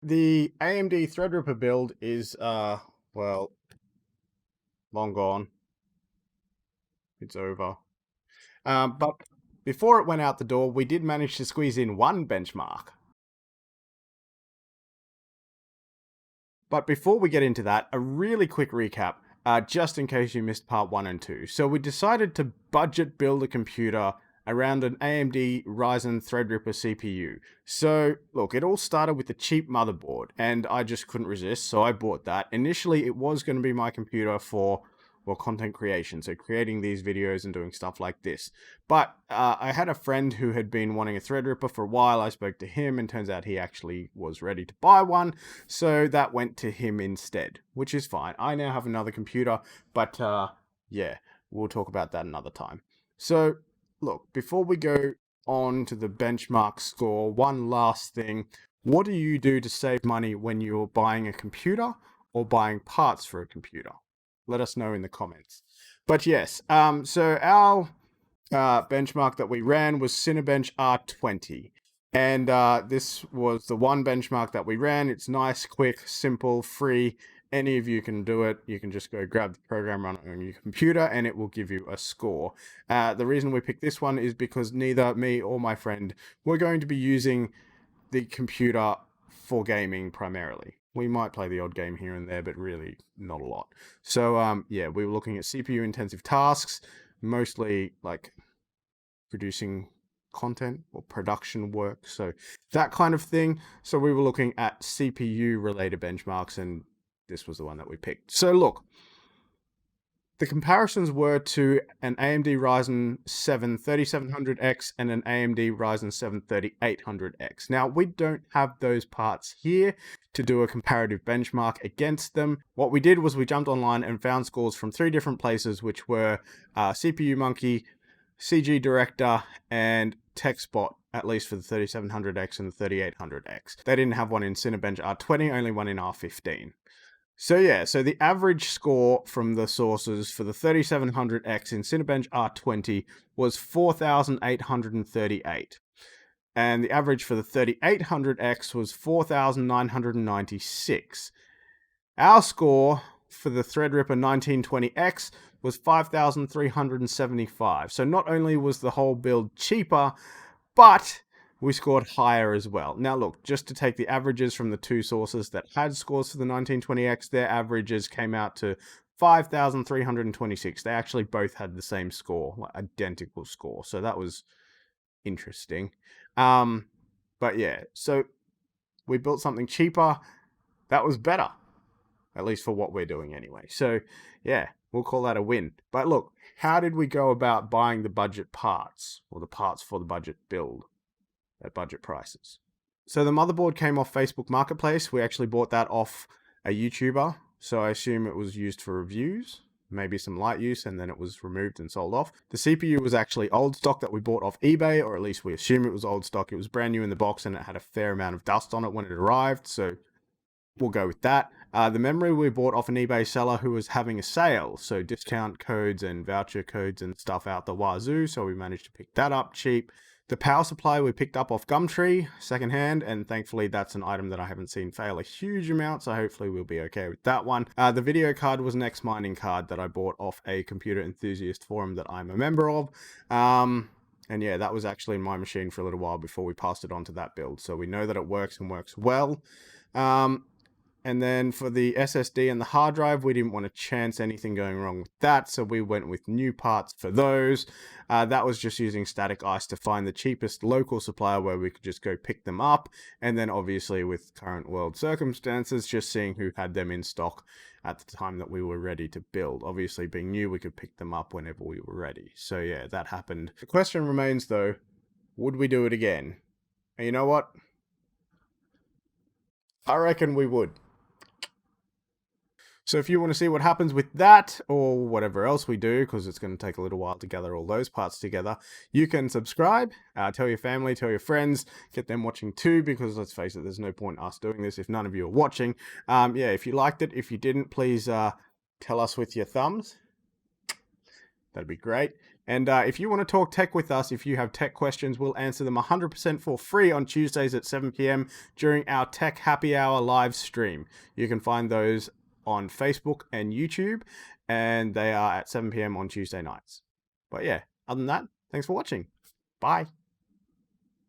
The AMD ThreadRipper build is, well, long gone. It's over. But before it went out the door, we did manage to squeeze in one benchmark. But before we get into that, a really quick recap, just in case you missed part 1 and 2. So we decided to budget build a computer around an AMD Ryzen Threadripper CPU. So look, it all started with the cheap motherboard, and I just couldn't resist, so I bought that. Initially, it was going to be my computer for, well, content creation, so creating these videos and doing stuff like this. But I had a friend who had been wanting a Threadripper for a while. I spoke to him, and turns out he actually was ready to buy one, so that went to him instead, which is fine. I now have another computer, but yeah, we'll talk about that another time. So look, before we go on to the benchmark score, one last thing. What do you do to save money when you're buying a computer or buying parts for a computer? Let us know in the comments. But yes, so our benchmark that we ran was Cinebench R20. And this was the one benchmark that we ran. It's nice, quick, simple, free. Any of you can do it. You can just go grab the program, run it on your computer, and it will give you a score. The reason we picked this one is because neither me or my friend were going to be using the computer for gaming primarily. We might play the odd game here and there, but really not a lot. So yeah, we were looking at CPU intensive tasks, mostly like producing content or production work, so that kind of thing. So we were looking at CPU related benchmarks, and this was the one that we picked. So look, the comparisons were to an AMD Ryzen 7 3700X and an AMD Ryzen 7 3800X. Now, we don't have those parts here to do a comparative benchmark against them. What we did was we jumped online and found scores from 3 different places, which were CPU Monkey, CG Director, and TechSpot, at least for the 3700X and the 3800X. They didn't have one in Cinebench R20, only one in R15. So yeah, so the average score from the sources for the 3700X in Cinebench R20 was 4,838. And the average for the 3800X was 4,996. Our score for the Threadripper 1920X was 5,375. So not only was the whole build cheaper, but we scored higher as well. Now look, just to take the averages from the two sources that had scores for the 1920X, their averages came out to 5,326. They actually both had the same score, like identical score. So that was interesting. But yeah, so we built something cheaper that was better, at least for what we're doing anyway. So yeah, we'll call that a win. But look, how did we go about buying the budget parts, or the parts for the budget build at budget prices? So the motherboard came off Facebook Marketplace. We actually bought that off a YouTuber, so I assume it was used for reviews, maybe some light use, and then it was removed and sold off. The CPU was actually old stock that we bought off eBay, or at least we assume it was old stock. It was brand new in the box and it had a fair amount of dust on it when it arrived, so we'll go with that. The memory we bought off an eBay seller who was having a sale, so discount codes and voucher codes and stuff out the wazoo, so we managed to pick that up cheap. The power supply we picked up off Gumtree, secondhand, and thankfully that's an item that I haven't seen fail a huge amount, so hopefully we'll be okay with that one. The video card was an X-Mining card that I bought off a computer enthusiast forum that I'm a member of. And yeah, that was actually in my machine for a little while before we passed it on to that build, so we know that it works and works well. And then for the SSD and the hard drive, we didn't want to chance anything going wrong with that, so we went with new parts for those. That was just using static ice to find the cheapest local supplier where we could just go pick them up, and then obviously with current world circumstances, just seeing who had them in stock at the time that we were ready to build. Obviously being new, we could pick them up whenever we were ready. So yeah, that happened. The question remains though, would we do it again? And you know what? I reckon we would. So if you want to see what happens with that, or whatever else we do, because it's going to take a little while to gather all those parts together, you can subscribe, tell your family, tell your friends, get them watching too, because let's face it, there's no point us doing this if none of you are watching. Yeah, if you liked it, if you didn't, please tell us with your thumbs. That'd be great. And if you want to talk tech with us, if you have tech questions, we'll answer them 100% for free on Tuesdays at 7 p.m. during our Tech Happy Hour live stream. You can find those on Facebook and YouTube, and they are at 7 p.m. on Tuesday nights. But yeah, other than that, thanks for watching. Bye.